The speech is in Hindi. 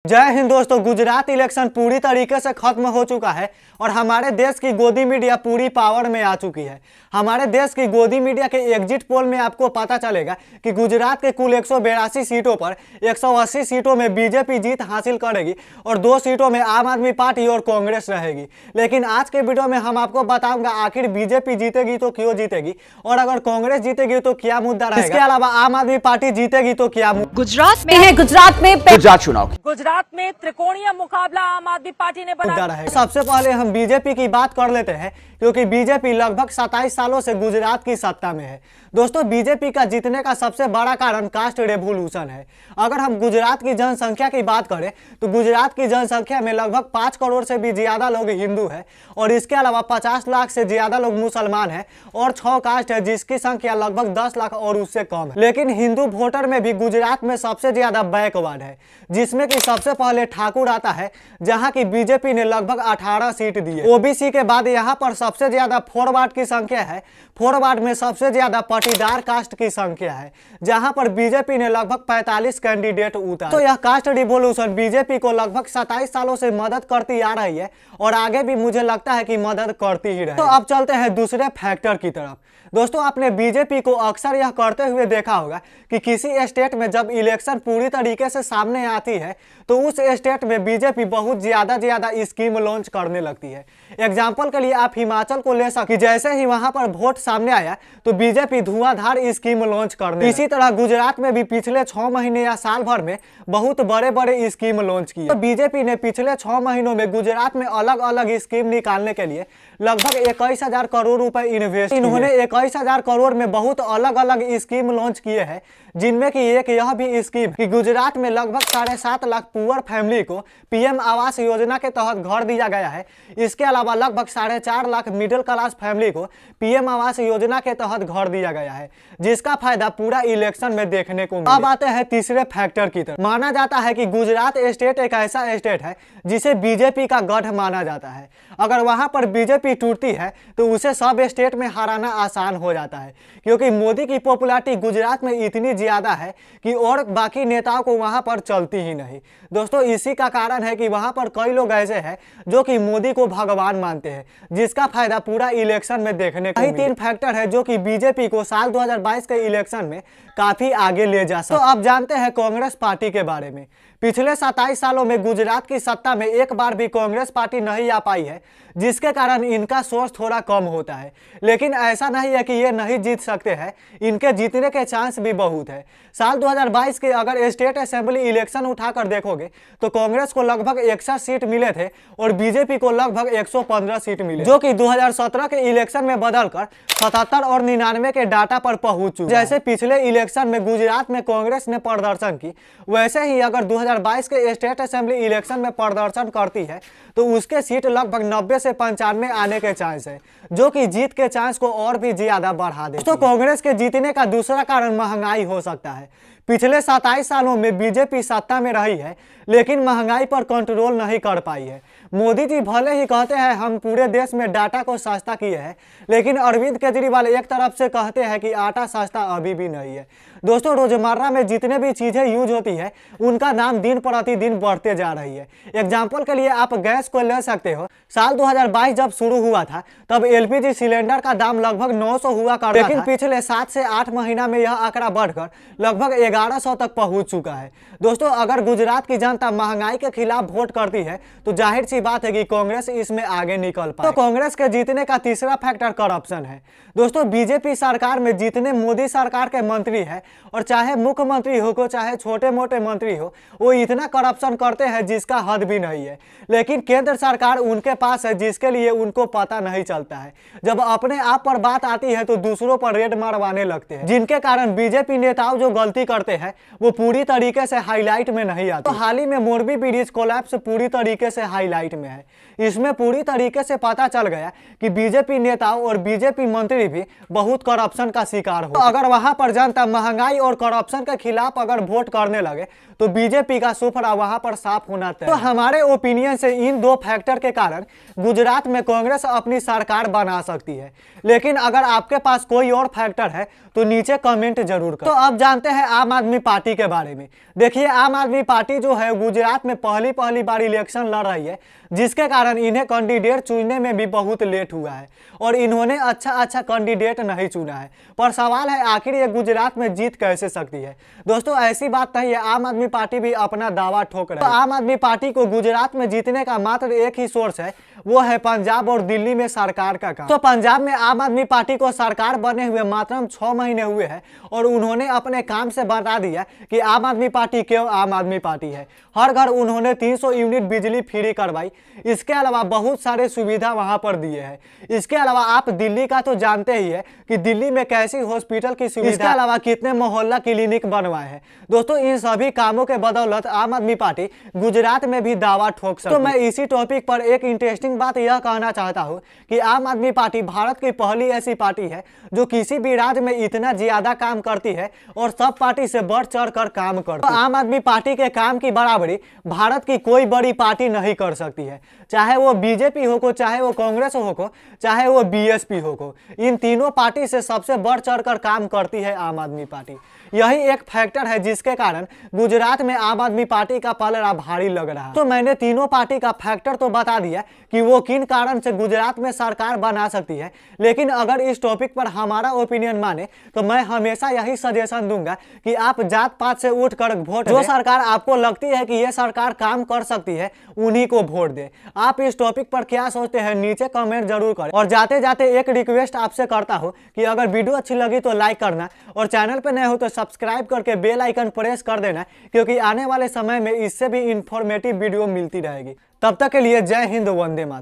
जय हिंद दोस्तों। गुजरात इलेक्शन पूरी तरीके से खत्म हो चुका है और हमारे देश की गोदी मीडिया पूरी पावर में आ चुकी है। हमारे देश की गोदी मीडिया के एग्जिट पोल में आपको पता चलेगा कि गुजरात के कुल 182 सीटों पर 180 सीटों में बीजेपी जीत हासिल करेगी और 2 सीटों में आम आदमी पार्टी और कांग्रेस रहेगी। लेकिन आज के वीडियो में हम आपको बताऊंगा आखिर बीजेपी जीतेगी तो क्यों जीतेगी और अगर कांग्रेस जीतेगी तो क्या मुद्दा रहेगा। इसके अलावा आम आदमी पार्टी जीतेगी तो क्या गुजरात में गुजरात चुनाव गुजरात में त्रिकोणीय मुकाबला आम आदमी पार्टी ने बनाया है। सबसे पहले हम बीजेपी की बात कर लेते हैं क्योंकि बीजेपी लगभग 27 सालों से गुजरात की सत्ता में है। दोस्तों, बीजेपी का जीतने का सबसे बड़ा कारण कास्ट रेवोल्यूशन है। अगर हम गुजरात की जनसंख्या की बात करें तो गुजरात की जनसंख्या में लगभग 5 करोड़ से भी ज्यादा लोग हिंदू हैं और इसके अलावा 50 लाख से ज्यादा लोग मुसलमान हैं और 6 कास्ट है जिसकी संख्या लगभग 10 लाख और उससे कम है। लेकिन हिंदू वोटर में भी गुजरात में सबसे ज्यादा बैकवर्ड है, जिसमें कि सबसे पहले ठाकुर आता है जहां की बीजेपी ने लगभग 18 सीट दी है। ओबीसी के बाद यहां पर सबसे ज्यादा फॉरवर्ड की संख्या है। फॉरवर्ड में सबसे ज्यादा पाटीदार कास्ट की संख्या है जहां पर बीजेपी ने लगभग 45 कैंडिडेट उतारे। तो यह कास्ट रिवॉल्यूशन बीजेपी को लगभग 27 सालों से मदद करती आ रही है और आगे भी मुझे लगता है कि मदद करती ही रहेगी। तो अब चलते हैं दूसरे फैक्टर की तरफ। दोस्तों, आपने बीजेपी को अक्सर यह करते हुए देखा होगा कि किसी स्टेट में जब इलेक्शन पूरी तरीके से सामने आती है तो उस स्टेट में बीजेपी बहुत ज्यादा स्कीम लॉन्च करने लगती है। एग्जाम्पल के लिए आप हिमाचल को ले सकते, जैसे ही वहां पर वोट सामने आया तो बीजेपी धुआंधार स्कीम लॉन्च करने। इसी तरह गुजरात में भी पिछले 6 महीने या साल भर में बहुत बड़े स्कीम लॉन्च किए। तो बीजेपी ने पिछले 6 महीनों में गुजरात में अलग अलग स्कीम निकालने के लिए लगभग 21,000 करोड़ रुपए इन्वेस्ट। इन्होंने 21,000 करोड़ में बहुत अलग अलग स्कीम लॉन्च किए हैं, जिनमें की एक यह भी स्कीम कि गुजरात में लगभग 7.5 लाख पुअर फैमिली को पीएम आवास योजना के तहत घर दिया गया है। इसके अलावा लगभग 4.5 लाख मिडिल क्लास फैमिली को पीएम आवास योजना के तहत घर दिया गया है, जिसका फायदा पूरा इलेक्शन में देखने को मिला। अब आते हैं तीसरे फैक्टर की तरफ। माना जाता है कि गुजरात स्टेट एक ऐसा स्टेट है जिसे बीजेपी का गढ़ माना जाता है। अगर वहां पर बीजेपी टूटती है तो उसे सब स्टेट में हराना आसान हो जाता है, क्योंकि मोदी की पॉपुलैरिटी गुजरात में इतनी ज्यादा है कि और बाकी नेताओं को वहां पर चलती ही नहीं। दोस्तों, इसी का कारण है कि वहां पर कई लोग ऐसे हैं जो कि मोदी को भगवान मानते हैं, जिसका फायदा पूरा इलेक्शन में देखने को मिला। 3 फैक्टर है जो कि बीजेपी को साल 2022 के इलेक्शन में काफी आगे ले जा सकते। तो अब जानते हैं कांग्रेस पार्टी के बारे में। पिछले 27 सालों में गुजरात की सत्ता में एक बार भी कांग्रेस पार्टी नहीं आ पाई है, जिसके कारण इनका सोर्स थोड़ा कम होता है। लेकिन ऐसा नहीं है कि ये नहीं जीत सकते हैं, इनके जीतने के चांस भी बहुत है। साल 2022 के अगर स्टेट असेंबली इलेक्शन उठाकर देखोगे तो कांग्रेस को लगभग 61 सीट मिले थे और बीजेपी को लगभग 115 सीट मिले, जो कि 2017 के इलेक्शन में बदलकर 77 और 99 के डाटा पर पहुंच चुके। जैसे पिछले इलेक्शन में गुजरात में कांग्रेस ने प्रदर्शन की, वैसे ही अगर 2022 के स्टेट असेंबली इलेक्शन में प्रदर्शन करती है तो उसके सीट लगभग 90 से 95 आने के चांस है, जो कि जीत के चांस को और भी ज्यादा बढ़ा दे। तो कांग्रेस के जीतने का दूसरा कारण महंगाई हो सकता है। पिछले 27 सालों में बीजेपी सत्ता में रही है लेकिन महंगाई पर कंट्रोल नहीं कर पाई है। मोदी जी भले ही कहते हैं हम पूरे देश में डाटा को सस्ता किए हैं, लेकिन अरविंद केजरीवाल एक तरफ से कहते हैं कि आटा सस्ता अभी भी नहीं है। दोस्तों, रोजमर्रा में जितने भी चीजें यूज होती है उनका दाम दिन प्रतिदिन बढ़ते जा रही है। एग्जाम्पल के लिए आप गैस को ले सकते हो। साल 2022 जब शुरू हुआ था तब एलपीजी सिलेंडर का दाम लगभग 900 हुआ करता था, लेकिन पिछले 7 से 8 महीना में यह आंकड़ा बढ़कर लगभग 1100 तक पहुंच चुका है। दोस्तों, अगर गुजरात की जनता महंगाई के खिलाफ वोट करती है तो जाहिर सी बात है कि कांग्रेस इसमें आगे निकल पाए। तो कांग्रेस के जीतने का तीसरा फैक्टर करप्शन है। दोस्तों, बीजेपी सरकार में जितने मोदी सरकार के मंत्री हैं और चाहे मुख्यमंत्री हो चाहे छोटे मोटे मंत्री हो, वो इतना करप्शन करते हैं जिसका हद भी नहीं है। लेकिन केंद्र सरकार उनके पास है जिसके लिए उनको पता नहीं चलता है। जब अपने आप पर बात आती है तो दूसरों पर रेड मारवाने लगते हैं, जिनके कारण बीजेपी नेताओं जो गलती करते हैं वो पूरी तरीके से हाईलाइट में नहीं आते। तो हाल ही में मोरबी ब्रिज कोलैप्स पूरी तरीके से हाईलाइट में है। इसमें पूरी तरीके से पता चल गया कि बीजेपी नेताओं और बीजेपी मंत्री भी बहुत करप्शन का शिकार हो। तो अगर वहां पर जनता महंगाई महंगाई और करप्शन के खिलाफ अगर वोट करने लगे तो बीजेपी का सुपड़ा वहां पर साफ होना तय। तो हमारे ओपिनियन से इन दो फैक्टर के कारण गुजरात में कांग्रेस अपनी सरकार बना सकती है। लेकिन अगर आपके पास कोई और फैक्टर है तो नीचे कमेंट जरूर करें। तो अब जानते हैं आम आदमी पार्टी के बारे में। देखिए, आम आदमी पार्टी जो है गुजरात में पहली बार इलेक्शन लड़ रही है, जिसके कारण इन्हें कैंडिडेट चुनने में भी बहुत लेट हुआ है और इन्होंने अच्छा कैंडिडेट नहीं चुना है। पर सवाल है, आखिर ये गुजरात में जीत कैसे सकती है? दोस्तों, ऐसी बात नहीं है, आम आदमी पार्टी भी अपना दावा ठोक रही है। तो आम आदमी पार्टी को गुजरात में जीतने का मात्र एक ही सोर्स है, वो है पंजाब और दिल्ली में सरकार का काम। तो पंजाब में आम आदमी पार्टी को सरकार बने हुए मात्र 6 महीने हुए हैं और उन्होंने अपने काम से बता दिया कि आम आदमी पार्टी क्यों आम आदमी पार्टी है। हर घर उन्होंने 300 यूनिट बिजली फ्री करवाई। इसके अलावा बहुत सारे सुविधा वहां पर दिए हैं। इसके अलावा आप दिल्ली का तो जानते ही है कि दिल्ली में कैसी हॉस्पिटल की सुविधा, इसके अलावा कितने मोहल्ला क्लिनिक बनवाए हैं। दोस्तों, इन सभी कामों के बदौलत आम आदमी पार्टी गुजरात में भी दावा ठोक सकती है। तो मैं इसी टॉपिक पर एक इंटरेस्टिंग बात यह कहना चाहता हूँ कि आम आदमी पार्टी भारत की पहली ऐसी पार्टी है जो किसी भी राज्य में इतना ज्यादा काम करती है और सब पार्टी से बढ़ चढ़ कर काम करती है। तो आम आदमी पार्टी के काम की बराबरी भारत की कोई बड़ी पार्टी नहीं कर सकती है, चाहे वो बीजेपी हो को, चाहे वो कांग्रेस हो को, चाहे वो बीएसपी हो को। इन तीनों पार्टी से सबसे बढ़ चढ़ कर काम करती है आम आदमी पार्टी। यही एक फैक्टर है जिसके कारण गुजरात में आम आदमी पार्टी का पलड़ा भारी लग रहा है। तो मैंने तीनों पार्टी का फैक्टर तो बता दिया कि वो किन कारण से गुजरात में सरकार बना सकती है, लेकिन अगर इस टॉपिक पर हमारा ओपिनियन माने तो मैं हमेशा यही सजेशन दूंगा कि आप जात पात से उठकर वोट दें। जो सरकार आपको लगती है कि यह सरकार काम कर सकती है, उन्हीं को वोट दें। आप इस टॉपिक पर क्या सोचते हैं नीचे कमेंट जरूर करें। और जाते जाते एक रिक्वेस्ट आपसे करता हूँ कि अगर वीडियो अच्छी लगी तो लाइक करना और चैनल पर नए हो तो सब्सक्राइब करके बेल आइकन प्रेस कर देना, क्योंकि आने वाले समय में इससे भी इंफॉर्मेटिव वीडियो मिलती रहेगी। तब तक के लिए जय हिंद, वंदे मातरम।